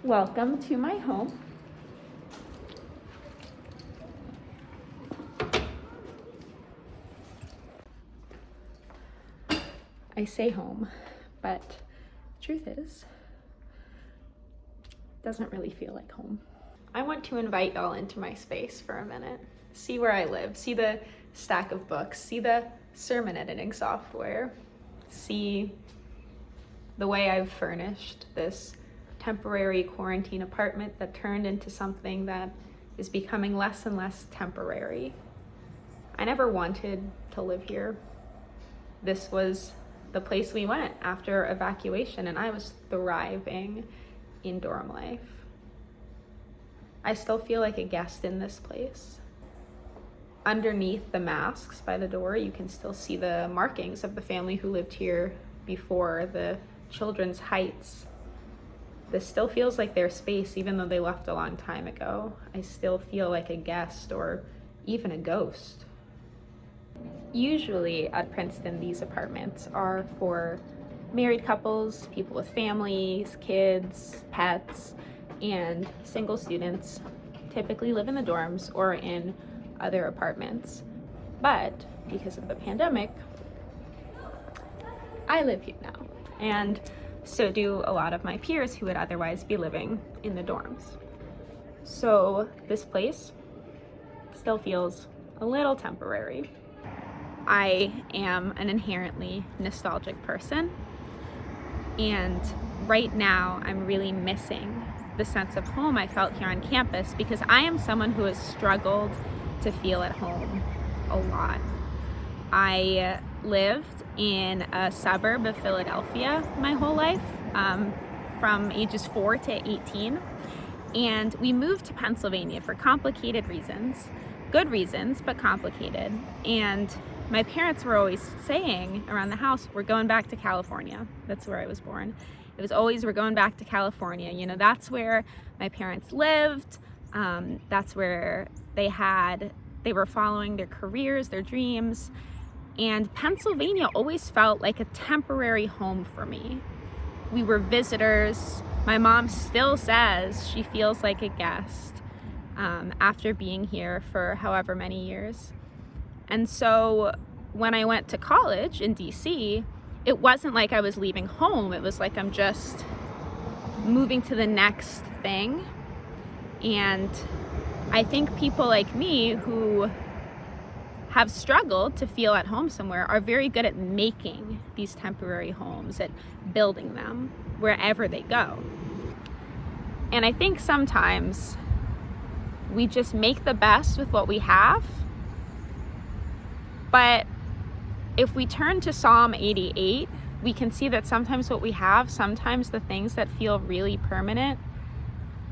Welcome to my home. I say home, but the truth is, it doesn't really feel like home. I want to invite y'all into my space for a minute. See where I live, see the stack of books, see the sermon editing software, see the way I've furnished this temporary quarantine apartment that turned into something that is becoming less and less temporary. I never wanted to live here. This was the place we went after evacuation, and I was thriving in dorm life. I still feel like a guest in this place. Underneath the masks by the door, you can still see the markings of the family who lived here before, the children's heights. This still feels like their space, even though they left a long time ago. I still feel like a guest or even a ghost. Usually at Princeton, these apartments are for married couples, people with families, kids, pets, and single students typically live in the dorms or in other apartments. But because of the pandemic, I live here now, and so do a lot of my peers who would otherwise be living in the dorms. So this place still feels a little temporary. I am an inherently nostalgic person, and right now I'm really missing the sense of home I felt here on campus because I am someone who has struggled to feel at home a lot. I lived in a suburb of Philadelphia my whole life, from ages 4 to 18, and we moved to Pennsylvania for complicated reasons. Good reasons, but complicated. And my parents were always saying around the house, we're going back to California. That's where I was born. It was always, we're going back to California. You know, that's where my parents lived. That's where they were following their careers, their dreams. And Pennsylvania always felt like a temporary home for me. We were visitors. My mom still says she feels like a guest after being here for however many years. And so when I went to college in DC, it wasn't like I was leaving home. It was like I'm just moving to the next thing. And I think people like me who have struggled to feel at home somewhere are very good at making these temporary homes, at building them wherever they go. And I think sometimes we just make the best with what we have. But if we turn to Psalm 88, we can see that sometimes what we have, sometimes the things that feel really permanent,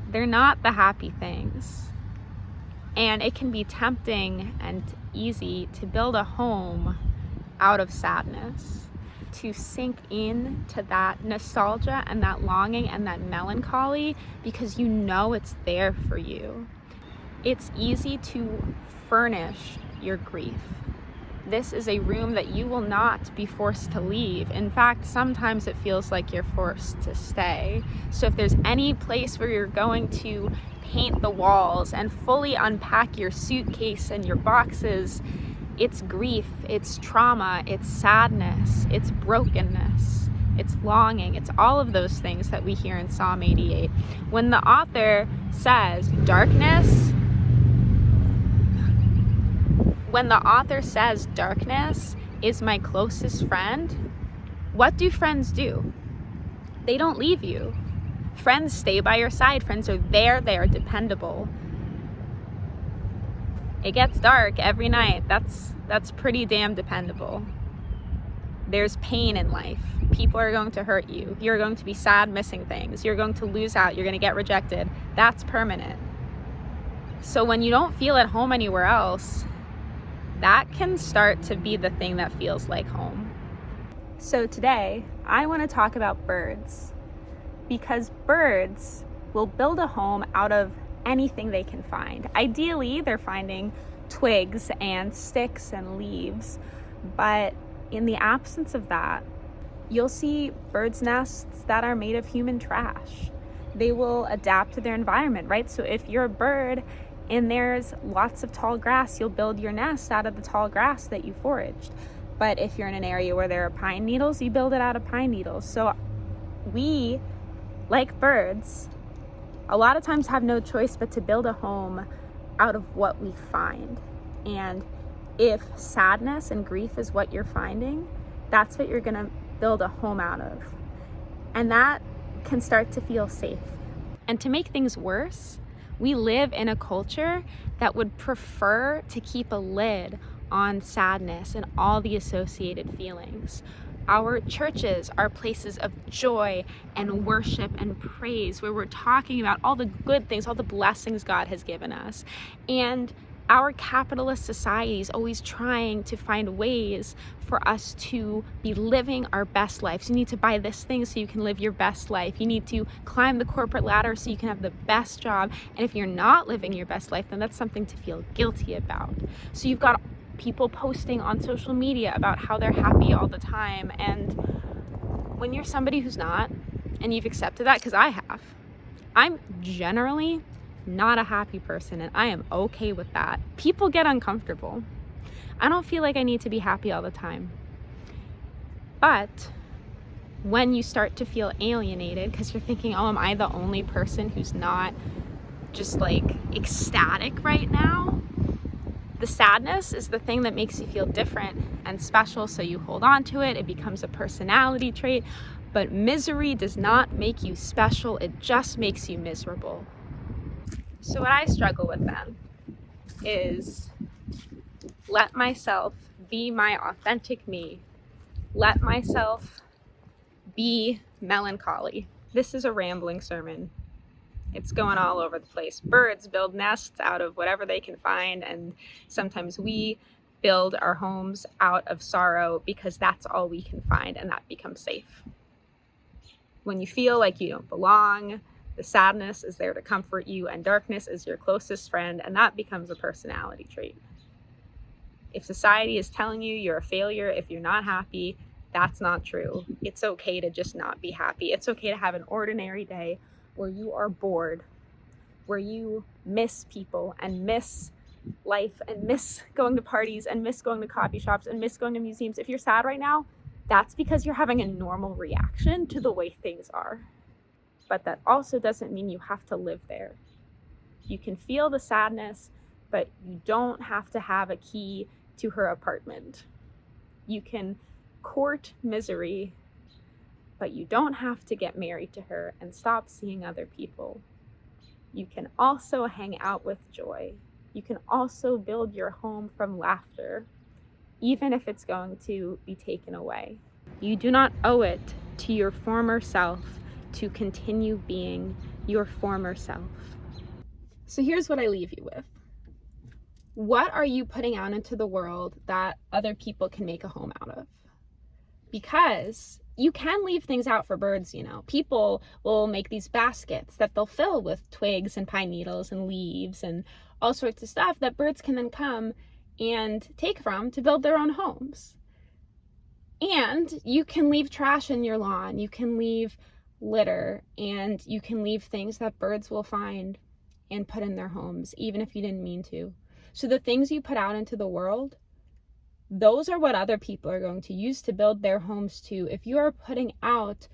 they're not the happy things. And it can be tempting and easy to build a home out of sadness, to sink in to that nostalgia and that longing and that melancholy because you know it's there for you. It's easy to furnish your grief. This is a room that you will not be forced to leave. In fact, sometimes it feels like you're forced to stay. So if there's any place where you're going to paint the walls and fully unpack your suitcase and your boxes, it's grief, it's trauma, it's sadness, it's brokenness, it's longing, it's all of those things that we hear in Psalm 88. When the author says darkness is my closest friend, what do friends do? They don't leave you. Friends stay by your side. Friends are there. They are dependable. It gets dark every night. That's pretty damn dependable. There's pain in life. People are going to hurt you. You're going to be sad missing things. You're going to lose out. You're going to get rejected. That's permanent. So when you don't feel at home anywhere else, that can start to be the thing that feels like home. So today, I want to talk about birds, because birds will build a home out of anything they can find. Ideally, they're finding twigs and sticks and leaves, but in the absence of that, you'll see birds' nests that are made of human trash. they will adapt to their environment, right? So if you're a bird and there's lots of tall grass, you'll build your nest out of the tall grass that you foraged. But if you're in an area where there are pine needles, you build it out of pine needles. So we, like birds, a lot of times have no choice but to build a home out of what we find. And if sadness and grief is what you're finding, that's what you're gonna build a home out of. And that can start to feel safe. And to make things worse, we live in a culture that would prefer to keep a lid on sadness and all the associated feelings. Our churches are places of joy and worship and praise, where we're talking about all the good things, all the blessings God has given us. And our capitalist society is always trying to find ways for us to be living our best lives. You need to buy this thing so you can live your best life. You need to climb the corporate ladder so you can have the best job. And if you're not living your best life, then that's something to feel guilty about. So you've got people posting on social media about how they're happy all the time. And when you're somebody who's not, and you've accepted that, because I have, I'm generally not a happy person, and I am okay with that. People get uncomfortable. I don't feel like I need to be happy all the time. But when you start to feel alienated because you're thinking, oh, am I the only person who's not just like ecstatic right now? The sadness is the thing that makes you feel different and special, so you hold on to it. It becomes a personality trait. But misery does not make you special. It just makes you miserable. So what I struggle with then is let myself be my authentic me. Let myself be melancholy. This is a rambling sermon. It's going all over the place. Birds build nests out of whatever they can find, and sometimes we build our homes out of sorrow because that's all we can find, and that becomes safe. When you feel like you don't belong, the sadness is there to comfort you, and darkness is your closest friend, and that becomes a personality trait. If society is telling you you're a failure if you're not happy, that's not true. It's okay to just not be happy. It's okay to have an ordinary day where you are bored, where you miss people and miss life and miss going to parties and miss going to coffee shops and miss going to museums. If you're sad right now, that's because you're having a normal reaction to the way things are. But that also doesn't mean you have to live there. You can feel the sadness, but you don't have to have a key to her apartment. You can court misery, but you don't have to get married to her and stop seeing other people. You can also hang out with joy. You can also build your home from laughter, even if it's going to be taken away. You do not owe it to your former self to continue being your former self. So here's what I leave you with. What are you putting out into the world that other people can make a home out of? Because you can leave things out for birds, you know. People will make these baskets that they'll fill with twigs and pine needles and leaves and all sorts of stuff that birds can then come and take from to build their own homes. And you can leave trash in your lawn. You can leave litter, and you can leave things that birds will find and put in their homes, even if you didn't mean to. So the things you put out into the world, those are what other people are going to use to build their homes too. If you are putting out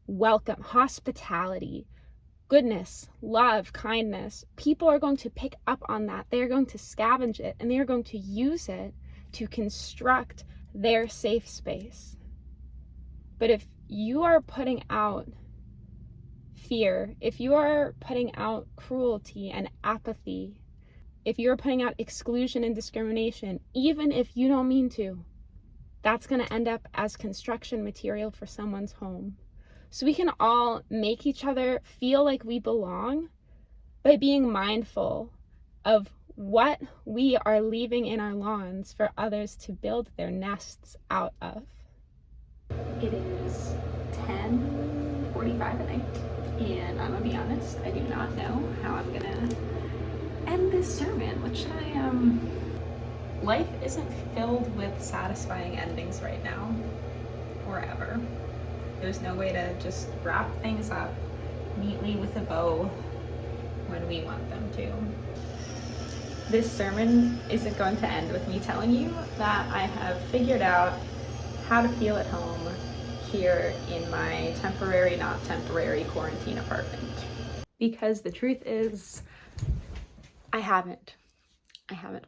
welcome, hospitality, goodness, love, kindness, people are going to pick up on that. They are going to scavenge it, and they are going to use it to construct their safe space. But if you are putting out fear, if you are putting out cruelty and apathy, if you're putting out exclusion and discrimination, even if you don't mean to, that's going to end up as construction material for someone's home. So we can all make each other feel like we belong by being mindful of what we are leaving in our lawns for others to build their nests out of. It is 10:45 at night, and I'm gonna be honest, I do not know how I'm gonna end this sermon. What should I, life isn't filled with satisfying endings right now, or ever. There's no way to just wrap things up neatly with a bow when we want them to. This sermon isn't going to end with me telling you that I have figured out how to feel at home here in my temporary, not temporary quarantine apartment. Because the truth is, I haven't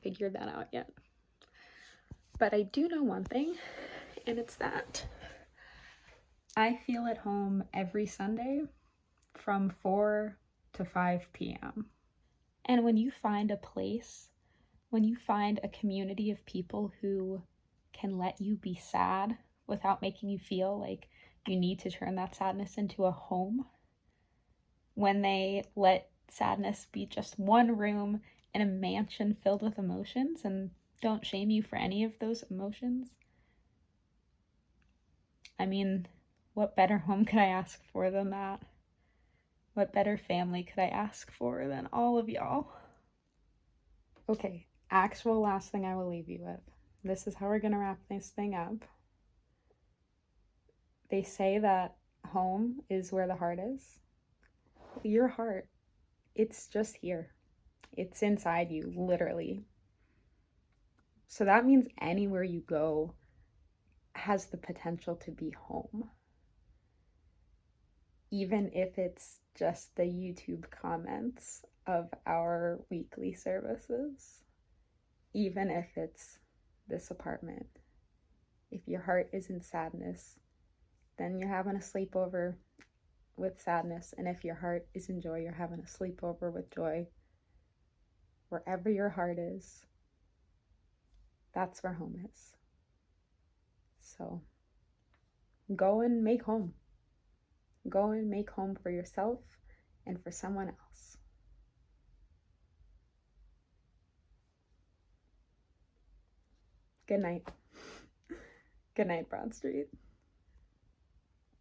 figured that out yet. But I do know one thing, and it's that I feel at home every Sunday from 4 to 5 p.m. And when you find a place, when you find a community of people who can let you be sad without making you feel like you need to turn that sadness into a home, when they let sadness be just one room in a mansion filled with emotions and don't shame you for any of those emotions, I mean, what better home could I ask for than that? What better family could I ask for than all of y'all? Okay, actual last thing I will leave you with. This is how we're gonna wrap this thing up. They say that home is where the heart is. Your heart, it's just here. It's inside you, literally. So that means anywhere you go has the potential to be home. Even if it's just the YouTube comments of our weekly services. Even if it's this apartment. If your heart is in sadness, then you're having a sleepover with sadness. And if your heart is in joy, you're having a sleepover with joy. Wherever your heart is, that's where home is. So go and make home. Go and make home for yourself and for someone else. Good night. Good night, Broad Street.